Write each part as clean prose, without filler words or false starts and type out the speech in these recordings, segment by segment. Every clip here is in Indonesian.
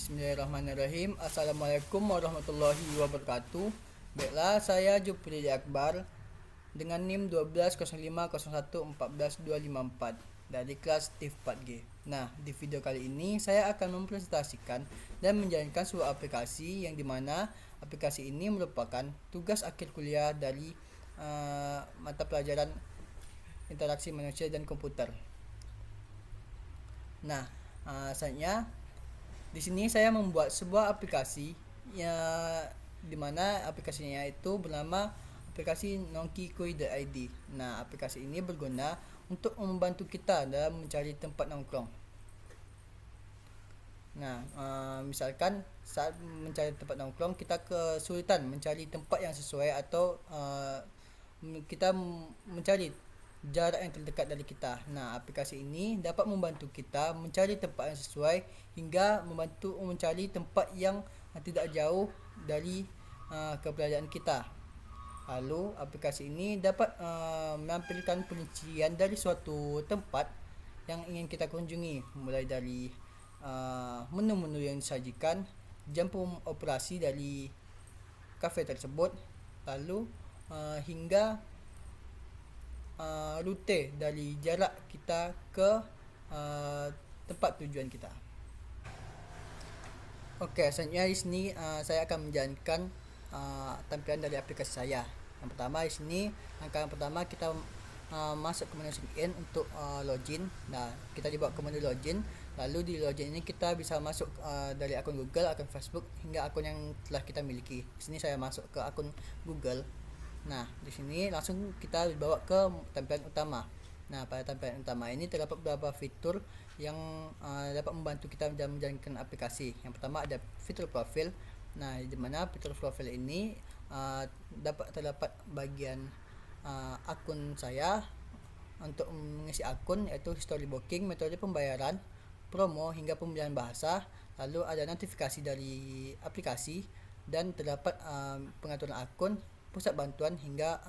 Bismillahirrahmanirrahim. Assalamualaikum warahmatullahi wabarakatuh. Baiklah, saya Jupri Akbar dengan NIM 120501142254 dari kelas TIF 4G. Nah, di video kali ini saya akan mempresentasikan dan menjalankan sebuah aplikasi yang dimana aplikasi ini merupakan tugas akhir kuliah dari mata pelajaran interaksi manusia dan komputer. Nah, selanjutnya di sini saya membuat sebuah aplikasi ya, di mana aplikasinya itu bernama aplikasi nongkikui.id. Nah, aplikasi ini berguna untuk membantu kita dalam mencari tempat nongkrong. Nah, misalkan saat mencari tempat nongkrong kita kesulitan mencari tempat yang sesuai atau kita mencari jarak yang terdekat dari kita. Nah, aplikasi ini dapat membantu kita mencari tempat yang sesuai hingga membantu mencari tempat yang tidak jauh dari keberadaan kita. Lalu, aplikasi ini dapat menampilkan perincian dari suatu tempat yang ingin kita kunjungi, mulai dari menu-menu yang disajikan, jam operasi dari kafe tersebut, lalu hingga rute dari jarak kita ke tempat tujuan kita. Okey, selanjutnya di sini saya akan menjalankan tampilan dari aplikasi saya. Yang pertama di sini, langkah yang pertama kita masuk ke menu login untuk login. Nah, kita dibawa ke menu login. Lalu di login ini kita bisa masuk dari akun Google, akun Facebook hingga akun yang telah kita miliki. Di sini saya masuk ke akun Google. Nah, di sini langsung kita dibawa ke tampilan utama. Nah, pada tampilan utama ini terdapat beberapa fitur yang dapat membantu kita dalam menjalankan aplikasi. Yang pertama ada fitur profil. Nah, di mana fitur profil ini terdapat bagian akun saya untuk mengisi akun, yaitu history booking, metode pembayaran, promo hingga pemilihan bahasa. Lalu ada notifikasi dari aplikasi dan terdapat pengaturan akun, pusat bantuan hingga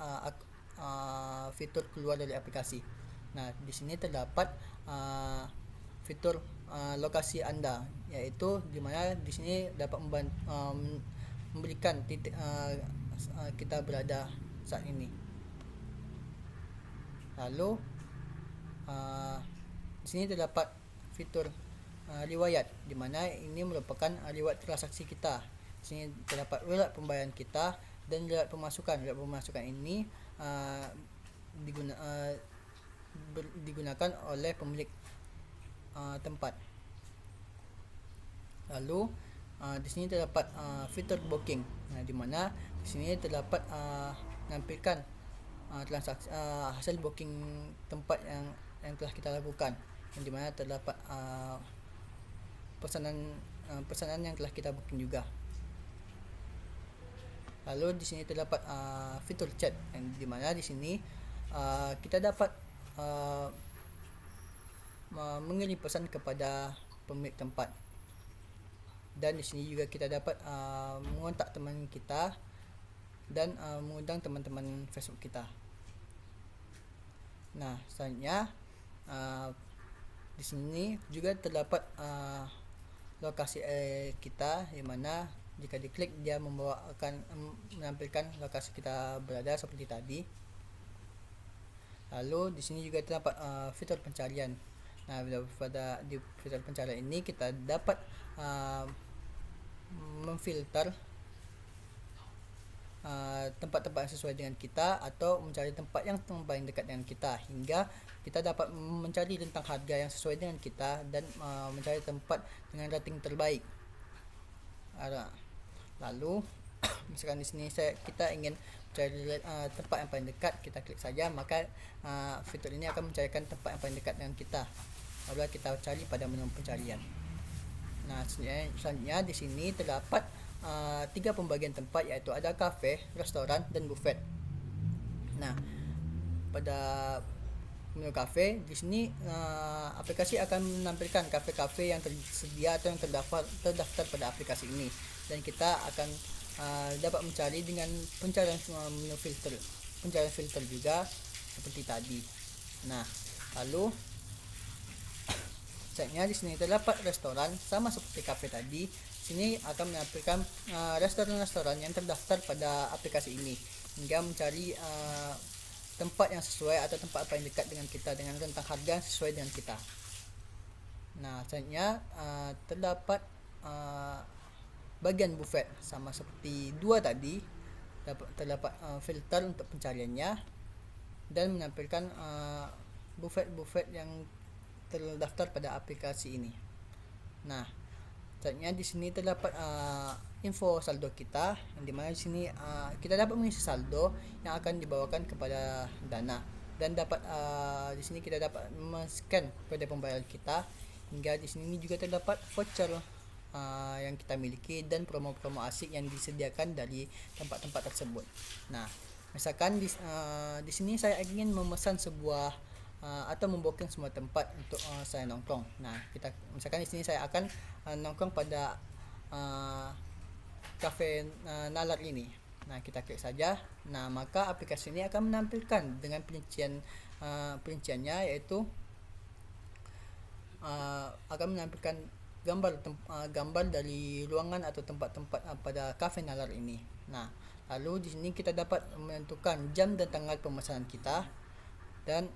fitur keluar dari aplikasi. Nah, di sini terdapat fitur lokasi Anda, yaitu di mana di sini dapat memberikan titik kita berada saat ini. Lalu di sini terdapat fitur riwayat, di mana ini merupakan riwayat transaksi kita. Di sini terdapat riwayat pembayaran kita dan riwayat pemasukan. Riwayat pemasukan ini digunakan oleh pemilik tempat. Lalu di sini terdapat fitur booking. Nah, di mana di sini terdapat menampilkan transaksi hasil booking tempat yang telah kita lakukan. Yang di mana terdapat pesanan yang telah kita booking juga. Lalu di sini terdapat fitur chat, yang di mana di sini kita dapat mengirim pesan kepada pemilik tempat. Dan di sini juga kita dapat mengontak teman kita dan mengundang teman-teman Facebook kita. Nah, selanjutnya di sini juga terdapat lokasi kita, di mana jika diklik dia akan menampilkan lokasi kita berada seperti tadi. Lalu di sini juga terdapat fitur pencarian. Nah, di fitur pencarian ini kita dapat memfilter tempat-tempat yang sesuai dengan kita atau mencari tempat yang paling dekat dengan kita, hingga kita dapat mencari tentang harga yang sesuai dengan kita dan mencari tempat dengan rating terbaik. Lalu misalkan di sini kita ingin mencari tempat yang paling dekat, kita klik saja, maka fitur ini akan mencarikan tempat yang paling dekat dengan kita. Lalu kita cari pada menu pencarian. Nah, selanjutnya di sini terdapat 3 pembagian tempat, yaitu ada kafe, restoran dan buffet. Nah, pada menu kafe di sini aplikasi akan menampilkan kafe-kafe yang tersedia atau yang terdaftar pada aplikasi ini, dan kita akan dapat mencari dengan pencarian menu pencarian filter juga seperti tadi. Nah, lalu Selanjutnya di sini terdapat restoran, sama seperti kafe tadi. Sini akan menampilkan restoran-restoran yang terdaftar pada aplikasi ini hingga mencari tempat yang sesuai atau tempat apa yang dekat dengan kita dengan rentang harga yang sesuai dengan kita. Nah, selanjutnya terdapat bagian buffet sama seperti dua tadi. Terdapat filter untuk pencariannya dan menampilkan buffet-buffet yang terdaftar pada aplikasi ini. Nah, selanjutnya di sini terdapat info saldo kita, yang dimana di sini kita dapat mengisi saldo yang akan dibawakan kepada Dana, dan dapat di sini kita dapat men-scan kode pembayaran kita, hingga di sini juga terdapat voucher yang kita miliki dan promo-promo asik yang disediakan dari tempat-tempat tersebut. Nah, misalkan di sini saya ingin memesan sebuah atau membooking semua tempat untuk saya nongkrong. Nah, kita misalkan di sini saya akan nongkrong pada cafe Nalar ini. Nah, kita klik saja. Nah, maka aplikasi ini akan menampilkan dengan perinciannya, yaitu akan menampilkan gambar dari ruangan atau tempat-tempat pada cafe Nalar ini. Nah, lalu di sini kita dapat menentukan jam dan tanggal pemesanan kita, dan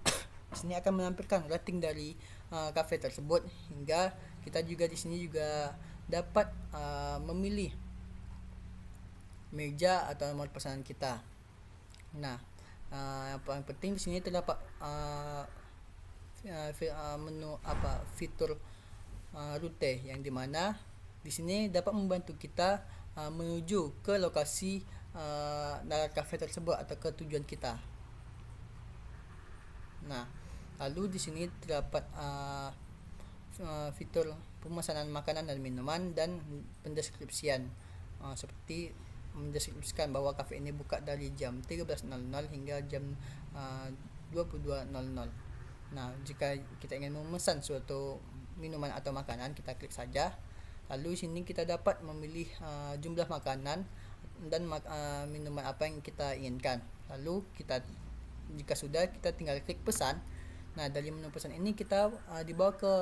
di sini akan menampilkan rating dari cafe tersebut, hingga kita juga di sini juga dapat memilih meja atau nomor pesanan kita. Nah, yang paling penting di sini terdapat menu fitur rute, yang dimana di sini dapat membantu kita menuju ke lokasi Nalar Cafe tersebut atau ke tujuan kita. Nah, lalu di sini terdapat fitur pemesanan makanan dan minuman dan pendeskripsian, seperti mendeskripsikan bahwa kafe ini buka dari jam 13.00 hingga jam 22.00. Nah, jika kita ingin memesan suatu minuman atau makanan, kita klik saja. Lalu di sini kita dapat memilih jumlah makanan dan minuman apa yang kita inginkan. Lalu jika sudah, kita tinggal klik pesan. Nah, dari menu pesan ini kita dibawa ke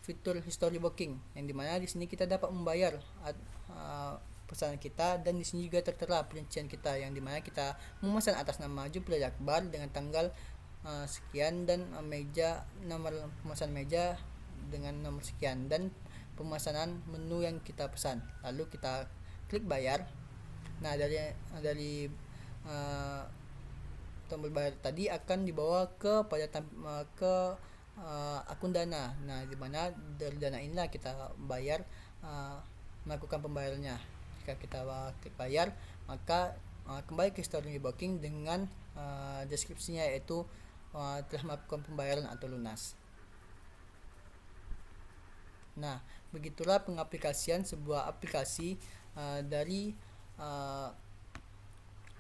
fitur history booking, yang dimana di sini kita dapat membayar pesanan kita, dan di sini juga tertera perincian kita, yang dimana kita memesan atas nama Jubril Akbar dengan tanggal sekian, dan nomor pemesan meja dengan nomor sekian, dan pemesanan menu yang kita pesan. Lalu kita klik bayar. Nah, dari tombol bayar tadi akan dibawa ke akun Dana. Nah, di mana dari Dana inilah kita melakukan pembayarannya. Jika kita klik bayar, maka kembali ke history booking dengan deskripsinya, yaitu telah melakukan pembayaran atau lunas. Nah, begitulah pengaplikasian sebuah aplikasi dari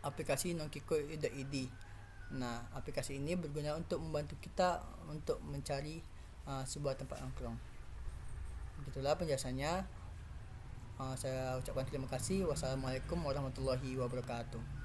aplikasi Nongkiko.id. Nah, aplikasi ini berguna untuk membantu kita untuk mencari sebuah tempat nongkrong. Begitulah penjelasannya. Saya ucapkan terima kasih. Wassalamualaikum warahmatullahi wabarakatuh.